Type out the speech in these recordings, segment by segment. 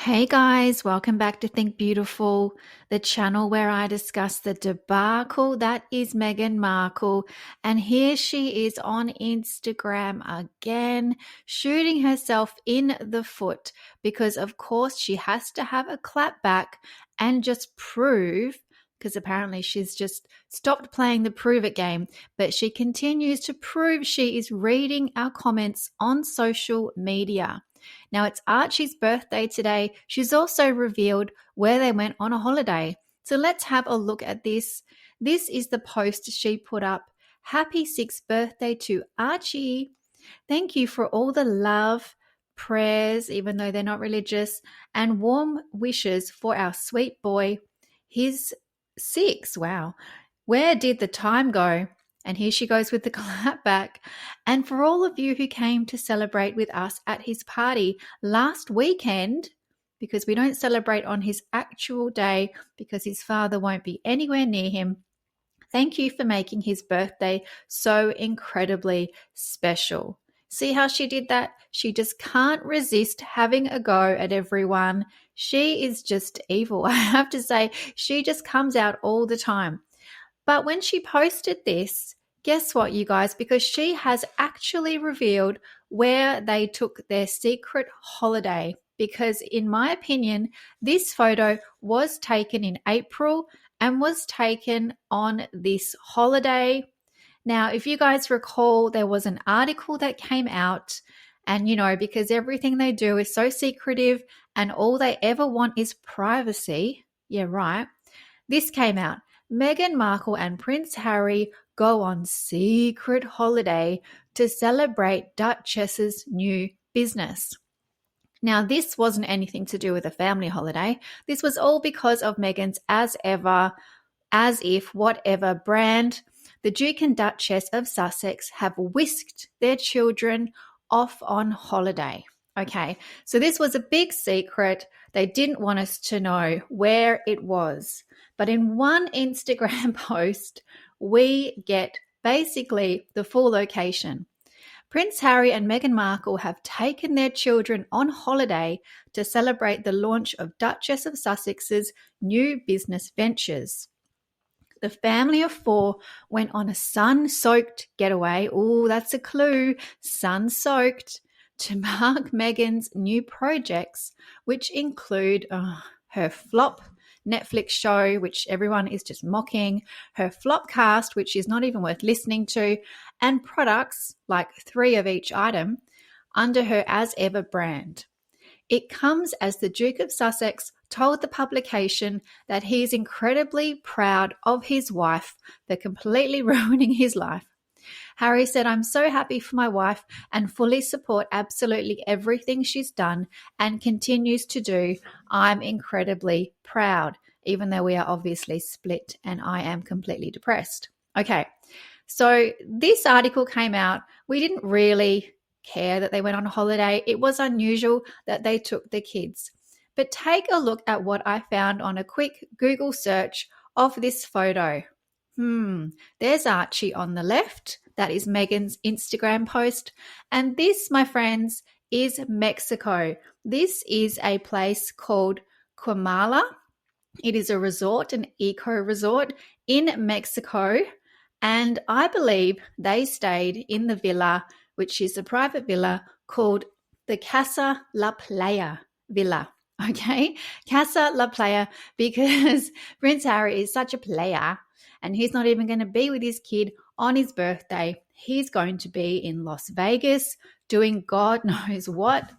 Hey guys, welcome back to Think Beautiful, the channel where I discuss the debacle that is Meghan Markle. And here she is on Instagram again, shooting herself in the foot because, of course, she has to have a clap back and just prove, because apparently she's just stopped playing the prove it game, but she continues to prove she is reading our comments on social media. Now, it's Archie's birthday today. She's also revealed where they went on a holiday. So let's have a look at this. This is the post she put up. Happy 6th birthday to Archie. Thank you for all the love, prayers, even though they're not religious, and warm wishes for our sweet boy. He's 6. Wow. Where did the time go? And here she goes with the clap back. And for all of you who came to celebrate with us at his party last weekend, because we don't celebrate on his actual day because his father won't be anywhere near him, thank you for making his birthday so incredibly special. See how she did that? She just can't resist having a go at everyone. She is just evil. I have to say, she just comes out all the time. But when she posted this, guess what, you guys? Because she has actually revealed where they took their secret holiday. Because in my opinion, this photo was taken in April and was taken on this holiday. Now, if you guys recall, there was an article that came out, and because everything they do is so secretive and all they ever want is privacy. Yeah, right. This came out. Meghan Markle and Prince Harry go on secret holiday to celebrate Duchess's new business. Now, this wasn't anything to do with a family holiday. This was all because of Meghan's as ever, as if, whatever brand. The Duke and Duchess of Sussex have whisked their children off on holiday. Okay, so this was a big secret. They didn't want us to know where it was. But in one Instagram post, we get basically the full location. Prince Harry and Meghan Markle have taken their children on holiday to celebrate the launch of Duchess of Sussex's new business ventures. The family of 4 went on a sun-soaked getaway. Oh, that's a clue. Sun-soaked. To mark Meghan's new projects, which include her flop Netflix show, which everyone is just mocking, her Flopcast, which is not even worth listening to, and products, like 3 of each item, under her As Ever brand. It comes as the Duke of Sussex told the publication that he is incredibly proud of his wife for completely ruining his life. Harry said, "I'm so happy for my wife and fully support absolutely everything she's done and continues to do. I'm incredibly proud, even though we are obviously split and I am completely depressed." Okay, so this article came out. We didn't really care that they went on holiday. It was unusual that they took the kids. But take a look at what I found on a quick Google search of this photo. There's Archie on the left. That is Meghan's Instagram post. And this, my friends, is Mexico. This is a place called Comala. It is a resort, an eco resort in Mexico. And I believe they stayed in the villa, which is a private villa called the Casa La Playa Villa. Okay, Casa La Playa, because Prince Harry is such a player. And he's not even going to be with his kid on his birthday. He's going to be in Las Vegas doing God knows what.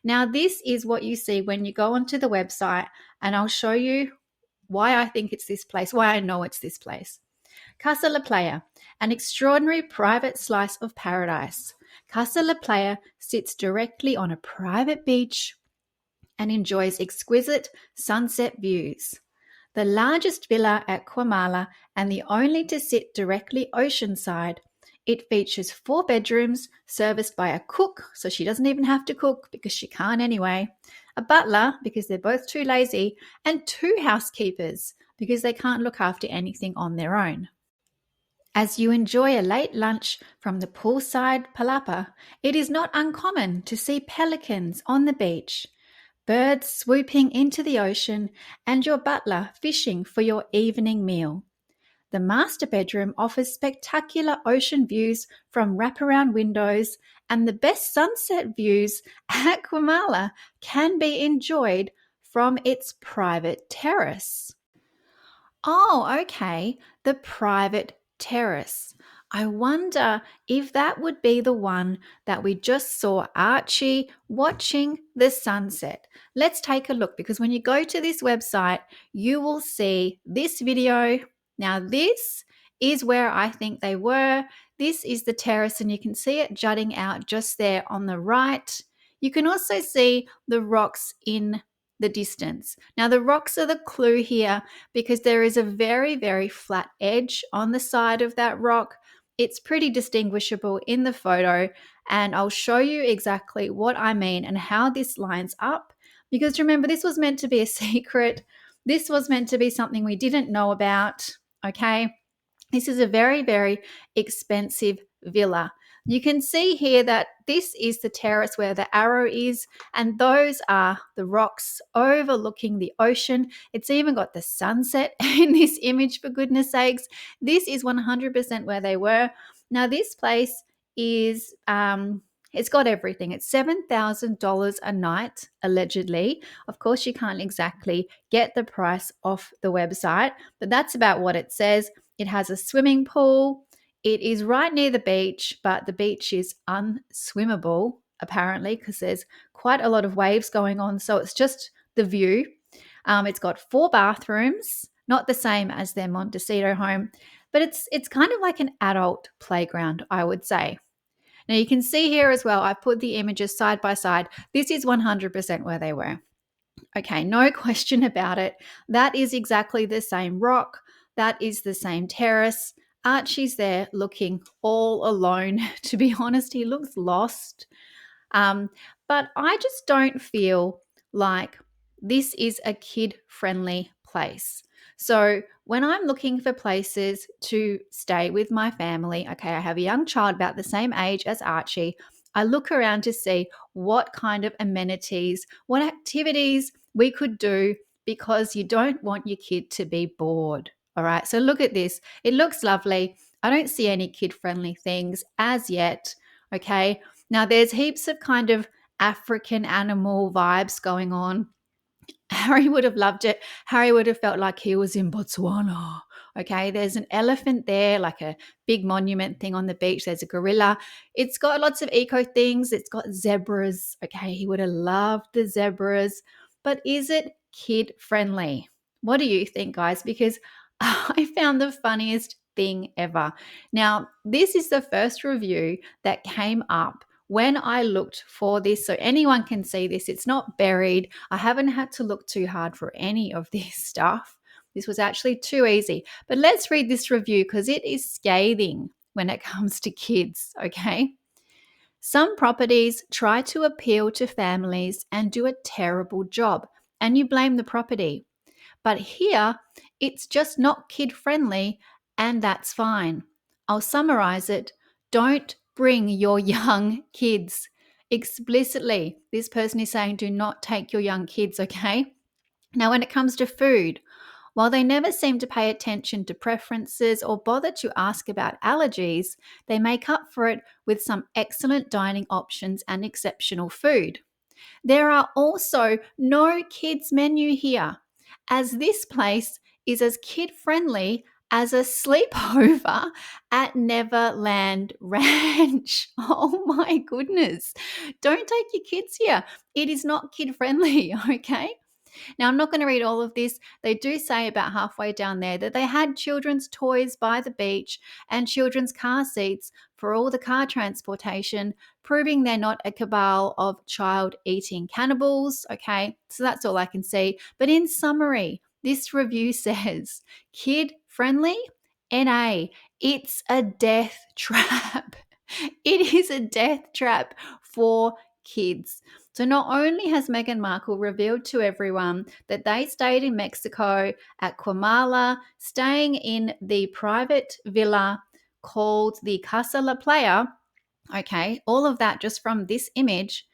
Now, this is what you see when you go onto the website, and I'll show you why I think it's this place, why I know it's this place. Casa La Playa, an extraordinary private slice of paradise. Casa La Playa sits directly on a private beach and enjoys exquisite sunset views. The largest villa at Comala and the only to sit directly oceanside. It features 4 bedrooms serviced by a cook, so she doesn't even have to cook because she can't anyway, a butler because they're both too lazy, and 2 housekeepers because they can't look after anything on their own. As you enjoy a late lunch from the poolside palapa, it is not uncommon to see pelicans on the beach. birds swooping into the ocean, and your butler fishing for your evening meal. The master bedroom offers spectacular ocean views from wraparound windows, and the best sunset views at Kwamala can be enjoyed from its private terrace. Oh, okay. The private terrace. I wonder if that would be the one that we just saw Archie watching the sunset. Let's take a look, because when you go to this website, you will see this video. Now, this is where I think they were. This is the terrace, and you can see it jutting out just there on the right. You can also see the rocks in the distance. Now, the rocks are the clue here, because there is a very, very flat edge on the side of that rock. It's pretty distinguishable in the photo, and I'll show you exactly what I mean and how this lines up. Because remember, this was meant to be a secret. This was meant to be something we didn't know about, okay? This is a very, very expensive villa. You can see here that this is the terrace where the arrow is, and those are the rocks overlooking the ocean. It's even got the sunset in this image, for goodness sakes. This is 100% where they were. Now, this place is, it's got everything. It's $7,000 a night, allegedly. Of course, you can't exactly get the price off the website, but that's about what it says. It has a swimming pool. It is right near the beach, but the beach is unswimmable, apparently, because there's quite a lot of waves going on. So it's just the view. It's got 4 bathrooms, not the same as their Montecito home, but it's kind of like an adult playground, I would say. Now, you can see here as well, I've put the images side by side. This is 100% where they were. Okay, no question about it. That is exactly the same rock. That is the same terrace. Archie's there looking all alone. To be honest, he looks lost. But I just don't feel like this is a kid-friendly place. So when I'm looking for places to stay with my family, okay, I have a young child about the same age as Archie. I look around to see what kind of amenities, what activities we could do, because you don't want your kid to be bored. All right, so look at this. It looks lovely. I don't see any kid-friendly things as yet. Okay, now there's heaps of kind of African animal vibes going on. Harry would have loved it. Harry would have felt like he was in Botswana. Okay, there's an elephant there, like a big monument thing on the beach. There's a gorilla. It's got lots of eco things. It's got zebras. Okay, he would have loved the zebras. But is it kid friendly? What do you think, guys? Because I found the funniest thing ever. Now, this is the first review that came up when I looked for this. So anyone can see this. It's not buried. I haven't had to look too hard for any of this stuff. This was actually too easy. But let's read this review, because it is scathing when it comes to kids, okay? Some properties try to appeal to families and do a terrible job, and you blame the property. But here, it's just not kid-friendly, and that's fine. I'll summarize it. Don't bring your young kids. Explicitly, this person is saying do not take your young kids, okay? Now, when it comes to food, while they never seem to pay attention to preferences or bother to ask about allergies, they make up for it with some excellent dining options and exceptional food. There are also no kids menu here, as this place is as kid-friendly as a sleepover at Neverland Ranch. Oh my goodness. Don't take your kids here. It is not kid-friendly, okay? Now, I'm not going to read all of this. They do say about halfway down there that they had children's toys by the beach and children's car seats for all the car transportation, proving they're not a cabal of child-eating cannibals. Okay, so that's all I can see. But in summary, this review says, kid-friendly? NA, it's a death trap. It is a death trap for kids. So not only has Meghan Markle revealed to everyone that they stayed in Mexico at Kwamala, staying in the private villa called the Casa La Playa, okay, all of that just from this image,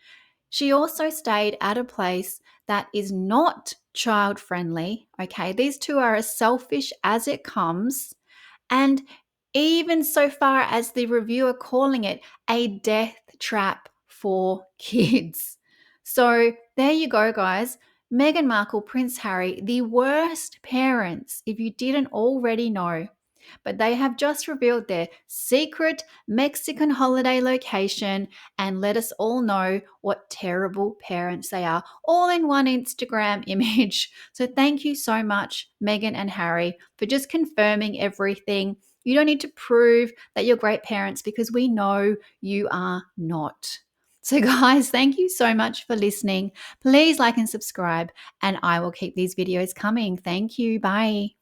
She also stayed at a place that is not child friendly. Okay, these two are as selfish as it comes. And even so far as the reviewer calling it a death trap for kids. So there you go, guys. Meghan Markle, Prince Harry, the worst parents, if you didn't already know. But they have just revealed their secret Mexican holiday location and let us all know what terrible parents they are, all in one Instagram image. So thank you so much, Meghan and Harry, for just confirming everything. You don't need to prove that you're great parents because we know you are not. So, guys, thank you so much for listening. Please like and subscribe, and I will keep these videos coming. Thank you. Bye.